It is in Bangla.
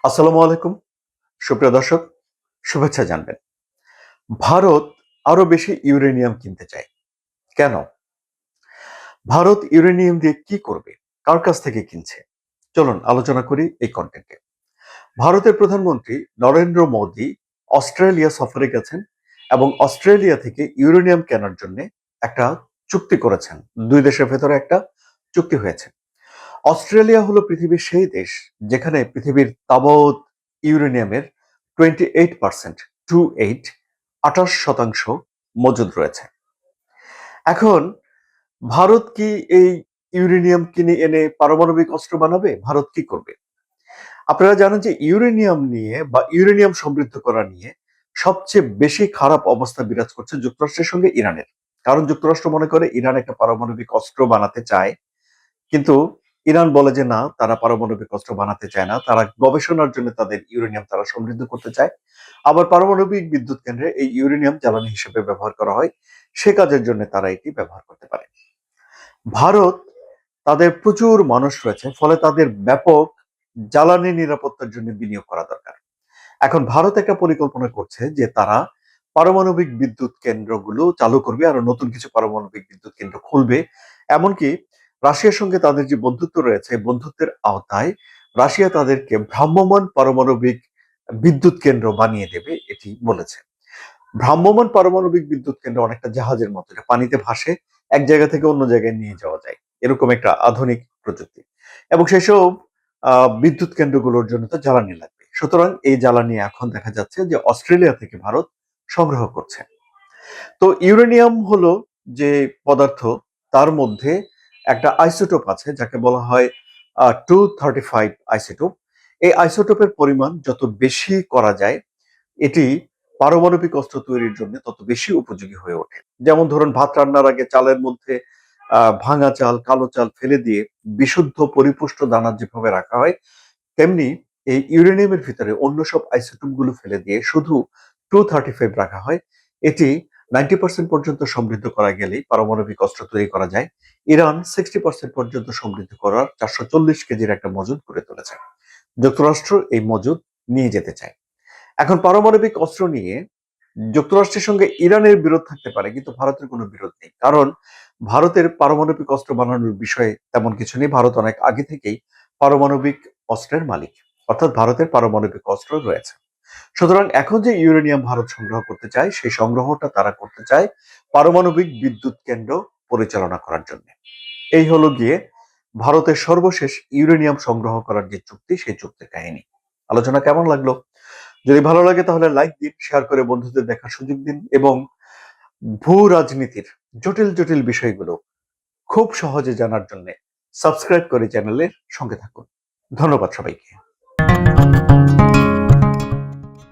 আসসালামু আলাইকুম সুপ্রিয় দর্শক, শুভেচ্ছা জানবেন। ভারত আরো বেশি ইউরেনিয়াম কিনতে চায়। কেন? ভারত ইউরেনিয়াম দিয়ে কি করবে? কার কাছ থেকে কিনছে? চলুন আলোচনা করি এই কন্টেন্টে। ভারতের প্রধানমন্ত্রী নরেন্দ্র মোদী অস্ট্রেলিয়া সফরে গেছেন এবং অস্ট্রেলিয়া থেকে ইউরেনিয়াম কেনার জন্য একটা চুক্তি করেছেন। দুই দেশের ভেতরে একটা চুক্তি হয়েছে। অস্ট্রেলিয়া হলো পৃথিবীর সেই দেশ যেখানে পৃথিবীর তাবৎ ইউরেনিয়ামের 28% 28% মজুদ রয়েছে। এখন ভারত কি এই ইউরেনিয়াম কিনে এনে পারমাণবিক অস্ত্র বানাবে? ভারত কি করবে? আপনারা জানেন যে ইউরেনিয়াম নিয়ে বা ইউরেনিয়াম সমৃদ্ধ করা নিয়ে সবচেয়ে বেশি খারাপ অবস্থা বিরাজ করছে যুক্তরাষ্ট্রের সঙ্গে ইরানের। কারণ যুক্তরাষ্ট্র মনে করে ইরান একটা পারমাণবিক অস্ত্র বানাতে চায়, কিন্তু ইরান বলে যে না, তারা পারমাণবিক অস্ত্র বানাতে চায় না, তারা গবেষণার জন্য তাদের ইউরেনিয়াম তারা সমৃদ্ধ করতে চায়। আবার পারমাণবিক বিদ্যুৎ কেন্দ্রে এই ইউরেনিয়াম জ্বালানি হিসেবে ব্যবহার করা হয়, সে কাজের জন্য তারা এটি ব্যবহার করতে পারে। ভারত তাদের প্রচুর মানুষ রয়েছে, ফলে তাদের ব্যাপক জ্বালানি নিরাপত্তার জন্য বিনিয়োগ করা দরকার। এখন ভারত একটা পরিকল্পনা করছে যে তারা পারমাণবিক বিদ্যুৎ কেন্দ্রগুলো চালু করবে, আরো নতুন কিছু পারমাণবিক বিদ্যুৎ কেন্দ্র খুলবে। এমনকি রাশিয়ার সঙ্গে তাদের যে বন্ধুত্ব রয়েছে, বন্ধুত্বের আওতায় রাশিয়া তাদেরকে ভ্রাম্যমাণ পারমাণবিক বিদ্যুৎ কেন্দ্র বানিয়ে দেবে, এটি বলেছে। ভ্রাম্যমাণ পারমাণবিক বিদ্যুৎ কেন্দ্র অনেকটা জাহাজের মতো, এটা পানিতে ভাসে, এক জায়গা থেকে অন্য জায়গায় নিয়ে যাওয়া যায়, এরকম একটা আধুনিক প্রযুক্তি। এবং সেসব বিদ্যুৎ কেন্দ্রগুলোর জন্য তো জ্বালানি লাগবে, সুতরাং এই জ্বালানি এখন দেখা যাচ্ছে যে অস্ট্রেলিয়া থেকে ভারত সংগ্রহ করছে। তো ইউরেনিয়াম হলো যে পদার্থ, তার মধ্যে একটা আইসোটোপ আছে যাকে বলা হয় 235 আইসোটোপ। এই আইসোটোপের পরিমাণ যত বেশি করা যায়, এটি পারমাণবিক অস্ত্র তৈরির জন্য তত বেশি উপযোগী হয়ে ওঠে। যেমন ধরুন, ভাত রান্নার আগে চালের মধ্যে ভাঙা চাল, কালো চাল ফেলে দিয়ে বিশুদ্ধ পরিপুষ্ট দানা যেভাবে রাখা হয়, তেমনি এই ইউরেনিয়ামের ভিতরে অন্য সব আইসোটোপ গুলো ফেলে দিয়ে শুধু 235 রাখা হয়। এটি 90% পর্যন্ত সমৃদ্ধ করা গেলেই পারমাণবিক অস্ত্র তৈরি করা যায়। ইরান 60% পর্যন্ত সমৃদ্ধ করার 440 কেজির একটা মজুদ করে তুলেছে। যুক্তরাষ্ট্র এই মজুদ নিয়ে যেতে চায়। এখন পারমাণবিক অস্ত্র নিয়ে যুক্তরাষ্ট্রের সঙ্গে ইরানের বিরোধ থাকতে পারে, কিন্তু ভারতের কোনো বিরোধ নেই। কারণ ভারতের পারমাণবিক অস্ত্র বানানোর বিষয়ে তেমন কিছু নেই। ভারত অনেক আগে থেকেই পারমাণবিক অস্ত্রের মালিক, অর্থাৎ ভারতের পারমাণবিক অস্ত্র রয়েছে। সুতরাং এখন যে ইউরেনিয়াম ভারত সংগ্রহ করতে চায়, সেই সংগ্রহটা তারা করতে চায় পারমাণবিক বিদ্যুৎ কেন্দ্র পরিচালনা করার জন্য। এই হলো গিয়ে ভারতের সর্বশেষ ইউরেনিয়াম সংগ্রহ করার যে চুক্তি, সেই চুক্তির কাহিনী। আলোচনা কেমন লাগলো? যদি ভালো লাগে তাহলে লাইক দিন, শেয়ার করে বন্ধুদের দেখার সুযোগ দিন এবং ভূ রাজনীতির জটিল জটিল বিষয়গুলো খুব সহজে জানার জন্য সাবস্ক্রাইব করে চ্যানেলের সঙ্গে থাকুন। ধন্যবাদ সবাইকে।